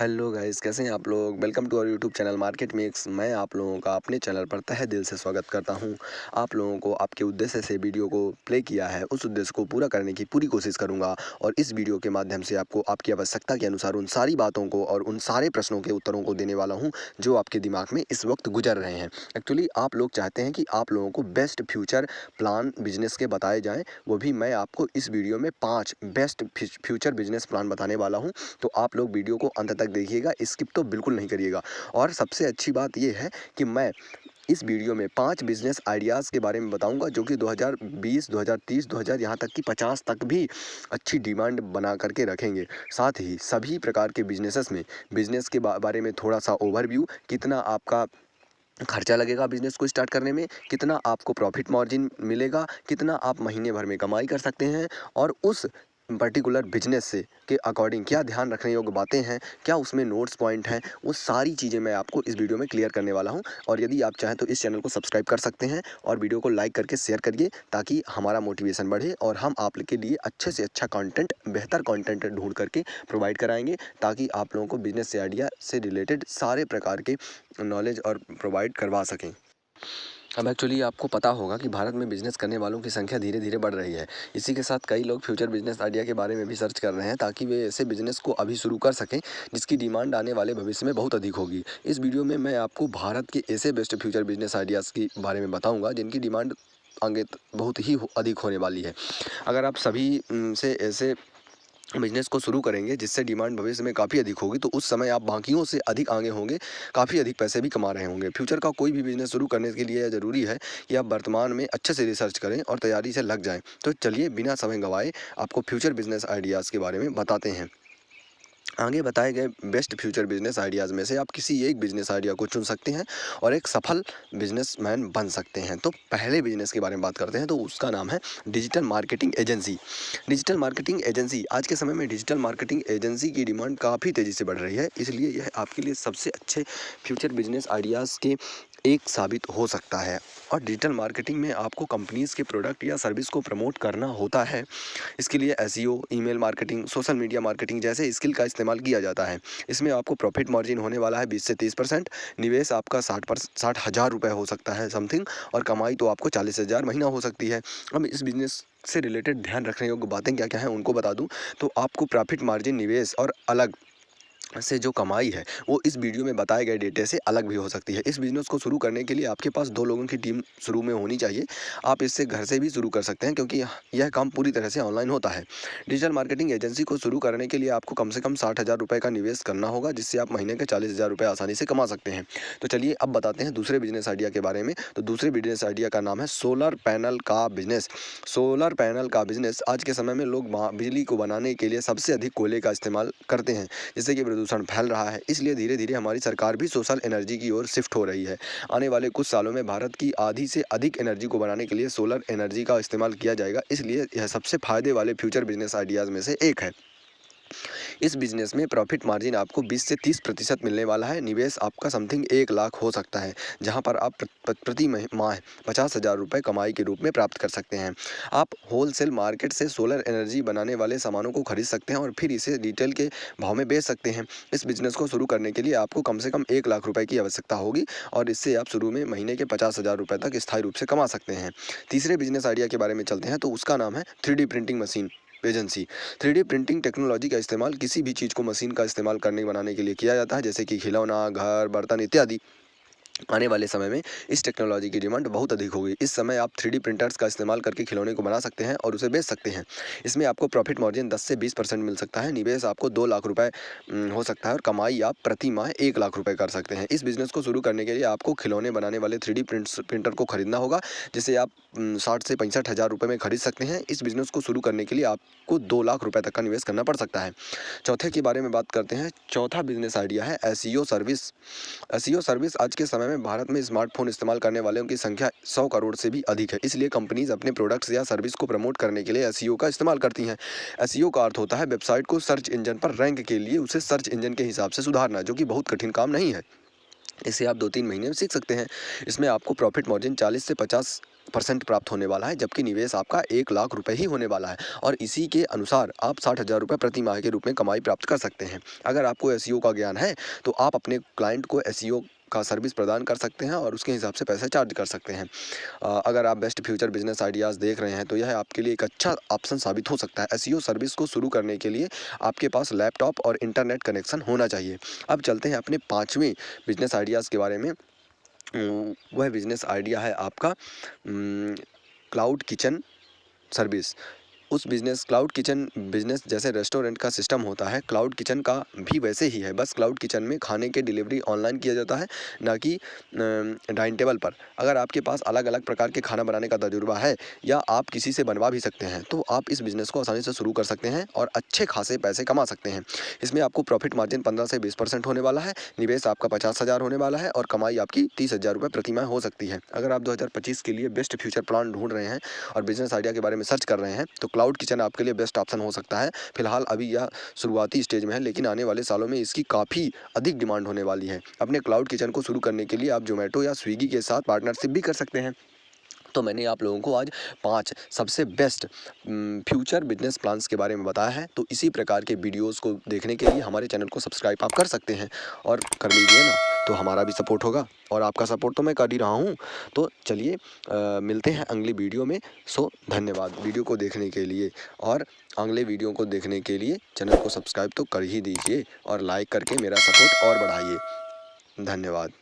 Hello guys, कैसे हैं आप लोग। Welcome to our YouTube channel Market Mix. मैं आप लोगों का अपने चैनल पर तहे दिल से स्वागत करता हूं। आप लोगों को आपके उद्देश्य से वीडियो को प्ले किया है, उस उद्देश्य को पूरा करने की पूरी कोशिश करूंगा और इस वीडियो के माध्यम से आपको आपकी आवश्यकता के अनुसार उन सारी बातों को और उन सारे प्रश्नों के उत्तरों को देने वाला हूँ जो आपके दिमाग में इस वक्त गुजर रहे हैं। एक्चुअली आप लोग चाहते हैं कि आप लोगों को बेस्ट फ्यूचर प्लान बिजनेस के बताए जाएँ, वो भी मैं आपको इस वीडियो में 5 बेस्ट फ्यूचर बिजनेस प्लान बताने वाला हूँ। तो आप लोग वीडियो को अंत तक देखिएगा, स्किप तो बिल्कुल नहीं करिएगा। और सबसे अच्छी बात ये है कि मैं इस वीडियो में 5 बिजनेस आइडियाज़ के बारे में बताऊंगा जो कि 2020, 2030, 2000 यहाँ तक कि 50 तक भी अच्छी डिमांड बना करके रखेंगे। साथ ही सभी प्रकार के बिजनेसेस में बिजनेस के बारे में थोड़ा सा ओवरव्यू, कितना आपका खर्चा लगेगा बिजनेस को स्टार्ट करने में, कितना आपको प्रॉफिट मार्जिन मिलेगा, कितना आप महीने भर में कमाई कर सकते हैं और उस पर्टिकुलर बिजनेस से के अकॉर्डिंग क्या ध्यान रखने योग्य बातें हैं, क्या उसमें नोट्स पॉइंट हैं, वो सारी चीज़ें मैं आपको इस वीडियो में क्लियर करने वाला हूं। और यदि आप चाहें तो इस चैनल को सब्सक्राइब कर सकते हैं और वीडियो को लाइक करके शेयर करिए ताकि हमारा मोटिवेशन बढ़े और हम आप के लिए अच्छे से अच्छा कंटेंट, बेहतर कंटेंट ढूंढ करके प्रोवाइड कराएंगे ताकि आप लोगों को बिजनेस से आइडिया से रिलेटेड सारे प्रकार के नॉलेज और प्रोवाइड करवा सकें। अब एक्चुअली आपको पता होगा कि भारत में बिजनेस करने वालों की संख्या धीरे धीरे बढ़ रही है। इसी के साथ कई लोग फ्यूचर बिजनेस आइडिया के बारे में भी सर्च कर रहे हैं ताकि वे ऐसे बिजनेस को अभी शुरू कर सकें जिसकी डिमांड आने वाले भविष्य में बहुत अधिक होगी। इस वीडियो में मैं आपको भारत के ऐसे बेस्ट फ्यूचर बिजनेस आइडियाज़ के बारे में बताऊँगा जिनकी डिमांड आगे बहुत ही अधिक होने वाली है। अगर आप सभी से ऐसे बिजनेस को शुरू करेंगे जिससे डिमांड भविष्य में काफ़ी अधिक होगी तो उस समय आप बाकियों से अधिक आगे होंगे, काफ़ी अधिक पैसे भी कमा रहे होंगे। फ्यूचर का कोई भी बिजनेस शुरू करने के लिए ज़रूरी है कि आप वर्तमान में अच्छे से रिसर्च करें और तैयारी से लग जाएं। तो चलिए बिना समय गंवाए आपको फ्यूचर बिजनेस आइडियाज़ के बारे में बताते हैं। आगे बताए गए बेस्ट फ्यूचर बिजनेस आइडियाज़ में से आप किसी एक बिजनेस आइडिया को चुन सकते हैं और एक सफल बिजनेसमैन बन सकते हैं। तो पहले बिजनेस के बारे में बात करते हैं, तो उसका नाम है digital marketing agency. Digital marketing agency, आज के समय में डिजिटल मार्केटिंग एजेंसी की डिमांड काफ़ी तेज़ी से बढ़ रही है, इसलिए यह आपके लिए सबसे अच्छे फ्यूचर बिजनेस आइडियाज़ के एक साबित हो सकता है। और डिजिटल मार्केटिंग में आपको कंपनीज़ के प्रोडक्ट या सर्विस को प्रमोट करना होता है। इसके लिए SEO, email marketing, social media marketing जैसे स्किल का इस्तेमाल किया जाता है। इसमें आपको प्रॉफिट मार्जिन होने वाला है 20 से 30%। निवेश आपका 60,000 रुपये हो सकता है समथिंग, और कमाई तो आपको 40,000 महीना हो सकती है। अब इस बिजनेस से रिलेटेड ध्यान रखने योग्य बातें क्या क्या हैं उनको बता दूं, तो आपको प्रॉफिट मार्जिन, निवेश और अलग से जो कमाई है वो इस वीडियो में बताए गए डेटे से अलग भी हो सकती है। इस बिज़नेस को शुरू करने के लिए आपके पास 2 लोगों की टीम शुरू में होनी चाहिए। आप इससे घर से भी शुरू कर सकते हैं क्योंकि यह काम पूरी तरह से ऑनलाइन होता है। डिजिटल मार्केटिंग एजेंसी को शुरू करने के लिए आपको कम से कम 60,000 रुपये का निवेश करना होगा, जिससे आप महीने के 40,000 रुपये आसानी से कमा सकते हैं। तो चलिए अब बताते हैं दूसरे बिजनेस आइडिया के बारे में। तो दूसरे बिजनेस आइडिया का नाम है सोलर पैनल का बिजनेस। सोलर पैनल का बिजनेस, आज के समय में लोग बिजली को बनाने के लिए सबसे अधिक कोयले का इस्तेमाल करते हैं, जिससे कि प्रदूषण फैल रहा है। इसलिए धीरे धीरे हमारी सरकार भी सोशल एनर्जी की ओर शिफ्ट हो रही है। आने वाले कुछ सालों में भारत की आधी से अधिक एनर्जी को बनाने के लिए सोलर एनर्जी का इस्तेमाल किया जाएगा, इसलिए यह सबसे फायदे वाले फ्यूचर बिजनेस आइडियाज़ में से एक है। इस बिजनेस में प्रॉफिट मार्जिन आपको 20 से 30% मिलने वाला है। निवेश आपका समथिंग 1 लाख हो सकता है, जहां पर आप प्रति माह 50,000 रुपये कमाई के रूप में प्राप्त कर सकते हैं। आप होलसेल मार्केट से सोलर एनर्जी बनाने वाले सामानों को खरीद सकते हैं और फिर इसे रिटेल के भाव में बेच सकते हैं। इस बिजनेस को शुरू करने के लिए आपको कम से कम 1 लाख रुपये की आवश्यकता होगी और इससे आप शुरू में महीने के 50,000 रुपये तक स्थायी रूप से कमा सकते हैं। तीसरे बिजनेस आइडिया के बारे में चलते हैं, तो उसका नाम है 3D printing machine agency. 3D printing technology का इस्तेमाल किसी भी चीज़ को मशीन का इस्तेमाल करने बनाने के लिए किया जाता है, जैसे कि खिलौना, घर, बर्तन इत्यादि। आने वाले समय में इस टेक्नोलॉजी की डिमांड बहुत अधिक होगी। इस समय आप 3D प्रिंटर्स का इस्तेमाल करके खिलौने को बना सकते हैं और उसे बेच सकते हैं। इसमें आपको प्रॉफिट मार्जिन 10 से 20% मिल सकता है। निवेश आपको 2 लाख रुपए हो सकता है और कमाई आप प्रति माह 1 लाख रुपए कर सकते हैं। इस बिज़नेस को शुरू करने के लिए आपको खिलौने बनाने वाले 3D प्रिंटर को खरीदना होगा, जिसे आप 60 से 65,000 रुपये में खरीद सकते हैं। इस बिज़नेस को शुरू करने के लिए आपको 2 लाख रुपये तक का निवेश करना पड़ सकता है। चौथे के बारे में बात करते हैं। चौथा बिजनेस आइडिया है एसईओ सर्विस। एसईओ सर्विस, आज के समय में भारत में स्मार्टफोन इस्तेमाल करने वालों की संख्या 100 करोड़ से भी अधिक है। इसलिए कंपनीज अपने प्रोडक्ट्स या सर्विस को प्रमोट करने के लिए एसईओ का इस्तेमाल करती हैं। एसईओ का अर्थ होता है वेबसाइट को सर्च इंजन पर रैंक के लिए उसे सर्च इंजन के हिसाब से सुधारना, जो कि बहुत कठिन काम नहीं है। इसे आप 2-3 महीने में सीख सकते हैं। इसमें आपको प्रॉफिट मार्जिन 40 से 50 परसेंट प्राप्त होने वाला है, जबकि निवेश आपका 1 लाख रुपए ही होने वाला है और इसी के अनुसार आप 60,000 रुपये प्रति माह के रूप में कमाई प्राप्त कर सकते हैं। अगर आपको एसईओ का ज्ञान है तो आप अपने क्लाइंट को एसईओ का सर्विस प्रदान कर सकते हैं और उसके हिसाब से पैसे चार्ज कर सकते हैं। अगर आप बेस्ट फ्यूचर बिजनेस आइडियाज़ देख रहे हैं तो यह आपके लिए एक अच्छा ऑप्शन साबित हो सकता है। एसईओ सर्विस को शुरू करने के लिए आपके पास लैपटॉप और इंटरनेट कनेक्शन होना चाहिए। अब चलते हैं अपने 5वें बिजनेस आइडियाज़ के बारे में। वह बिजनेस आइडिया है आपका क्लाउड किचन सर्विस। उस बिज़नेस क्लाउड किचन बिज़नेस जैसे रेस्टोरेंट का सिस्टम होता है, क्लाउड किचन का भी वैसे ही है। बस क्लाउड किचन में खाने के डिलीवरी ऑनलाइन किया जाता है, ना कि डाइनिंग टेबल पर। अगर आपके पास अलग अलग प्रकार के खाना बनाने का तजुर्बा है या आप किसी से बनवा भी सकते हैं तो आप इस बिज़नेस को आसानी से शुरू कर सकते हैं और अच्छे खासे पैसे कमा सकते हैं। इसमें आपको प्रॉफिट मार्जिन 15 से 20% होने वाला है, निवेश आपका 50,000 होने वाला है और कमाई आपकी 30,000 रुपये प्रति माह हो सकती है। अगर आप 2025 के लिए बेस्ट फ्यूचर प्लान ढूंढ रहे हैं और बिजनेस आइडिया के बारे में सर्च कर रहे हैं तो क्लाउड किचन आपके लिए बेस्ट ऑप्शन हो सकता है। फिलहाल अभी यह शुरुआती स्टेज में है, लेकिन आने वाले सालों में इसकी काफ़ी अधिक डिमांड होने वाली है। अपने क्लाउड किचन को शुरू करने के लिए आप जोमेटो या स्विगी के साथ पार्टनरशिप भी कर सकते हैं। तो मैंने आप लोगों को आज 5 सबसे बेस्ट फ्यूचर बिजनेस प्लान्स के बारे में बताया है। तो इसी प्रकार के वीडियोस को देखने के लिए हमारे चैनल को सब्सक्राइब आप कर सकते हैं और कर लीजिए ना, तो हमारा भी सपोर्ट होगा और आपका सपोर्ट तो मैं कर ही रहा हूँ। तो चलिए मिलते हैं अगली वीडियो में। सो धन्यवाद वीडियो को देखने के लिए और अगले वीडियो को देखने के लिए चैनल को सब्सक्राइब तो कर ही दीजिए और लाइक करके मेरा सपोर्ट और बढ़ाइए। धन्यवाद।